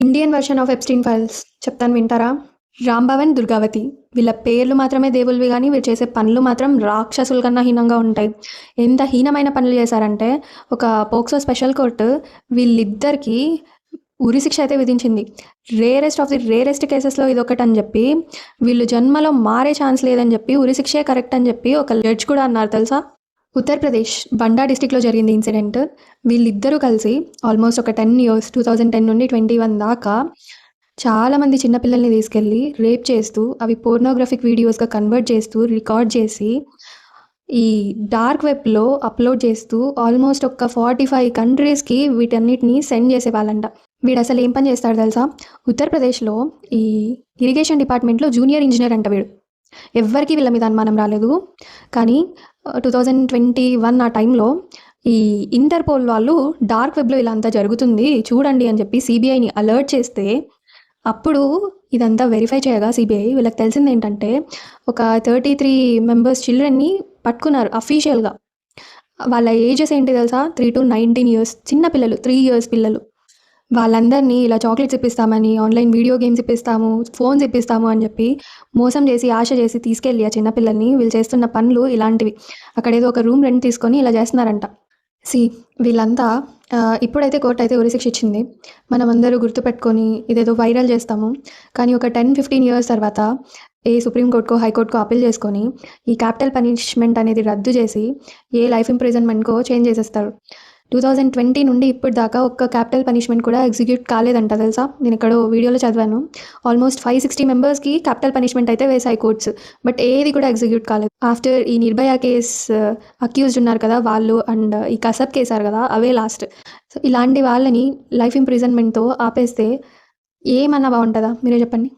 Indian version of Epstein files చెప్తాను వింటారా? రాంభవన్, దుర్గావతి వీళ్ళ పేర్లు మాత్రమే దేవుళ్ళవి గానీ, వీళ్ళు చేసే పనులు మాత్రం రాక్షసుల కన్నా హీనంగా ఉంటాయి. ఎంత హీనమైన పనులు చేశారంటే, ఒక పోక్సో స్పెషల్ కోర్టు వీళ్ళిద్దరికీ ఉరిశిక్ష అయితే విధించింది. రేరెస్ట్ ఆఫ్ ది రేరెస్ట్ కేసెస్‌లో ఇదొకటని చెప్పి, వీళ్ళు జన్మలో మారే ఛాన్స్ లేదని చెప్పి, ఉరిశిక్షే కరెక్ట్ అని చెప్పి ఒక జడ్జ్ కూడా అన్నారు తెలుసా? ఉత్తరప్రదేశ్ బండా డిస్ట్రిక్ట్లో జరిగింది ఇన్సిడెంట్. వీళ్ళిద్దరూ కలిసి ఆల్మోస్ట్ ఒక 10 ఇయర్స్ 2010 నుండి 21 దాకా చాలామంది చిన్నపిల్లల్ని తీసుకెళ్ళి రేప్ చేస్తూ, అవి పోర్నోగ్రఫిక్ వీడియోస్‌గా కన్వర్ట్ చేస్తూ, రికార్డ్ చేసి, ఈ డార్క్ వెబ్‌లో అప్లోడ్ చేస్తూ ఆల్మోస్ట్ ఒక 45 కంట్రీస్‌కి వీటన్నిటిని సెండ్ చేసేవాళ్ళంట. వీడసలు ఏం పని చేస్తాడో తెలుసా? ఉత్తరప్రదేశ్‌లో ఈ ఇరిగేషన్ డిపార్ట్మెంట్లో జూనియర్ ఇంజినీర్ అంట వీడు. ఎవ్వరికీ వీళ్ళ మీద అనుమానం రాలేదు. కానీ 2021 ఆ టైంలో ఈ ఇంటర్పోల్ వాళ్ళు డార్క్ వెబ్‌లో ఇలా అంతా జరుగుతుంది చూడండి అని చెప్పి సిబిఐని అలర్ట్ చేస్తే, అప్పుడు ఇదంతా వెరిఫై చేయగా సిబిఐ వీళ్ళకి తెలిసిందేంటంటే, ఒక 33 మెంబర్స్ చిల్డ్రన్ని పట్టుకున్నారు అఫీషియల్‌గా. వాళ్ళ ఏజెస్ ఏంటి తెలుసా? 3-19 ఇయర్స్ చిన్న పిల్లలు, 3 ఇయర్స్ పిల్లలు. వాళ్ళందరినీ ఇలా చాక్లెట్స్ ఇప్పిస్తామని, ఆన్‌లైన్ వీడియో గేమ్స్ ఇప్పిస్తాము, ఫోన్స్ ఇప్పిస్తాము అని చెప్పి మోసం చేసి, ఆశ చేసి తీసుకెళ్ళి ఆ చిన్న పిల్లల్ని వీళ్ళు చేస్తున్న పనులు ఇలాంటివి. అక్కడేదో ఒక రూమ్ రెంట్ తీసుకొని ఇలా చేస్తున్నారంట. వీళ్ళంతా ఇప్పుడైతే కోర్ట్ అయితే ఉరిశిక్ష ఇచ్చింది. మనమందరూ గుర్తుపెట్టుకొని ఇదేదో వైరల్ చేస్తాము. కానీ ఒక 10-15 ఇయర్స్ తర్వాత ఏ సుప్రీం కోర్ట్‌కో, హైకోర్ట్‌కో అప్పీల్ చేసుకొని ఈ క్యాపిటల్ పనిష్మెంట్ అనేది రద్దు చేసి ఏ లైఫ్ ఇంప్రిజన్మెంట్‌కో చేంజ్ చేసేస్తారు. 2020 నుండి ఇప్పటిదాకా ఒక్క క్యాపిటల్ పనిష్మెంట్ కూడా ఎగ్జిక్యూట్ కాలేదంట తెలుసా? నేను ఎక్కడో వీడియోలో చదివాను. ఆల్మోస్ట్ 560 మెంబర్స్‌కి క్యాపిటల్ పనిష్మెంట్ అయితే వేశాయి కోర్ట్స్. బట్ ఏది కూడా ఎగ్జిక్యూట్ కాలేదు. ఆఫ్టర్ ఈ నిర్భయ కేస్ అక్యూజ్డ్ ఉన్నారు కదా వాళ్ళు, అండ్ ఈ కసబ్ కేసారు కదా అవే లాస్ట్. సో ఇలాంటి వాళ్ళని లైఫ్ ఇంప్రిజన్మెంట్‌తో ఆపేస్తే ఏమన్నా బాగుంటుందా? మీరే చెప్పండి.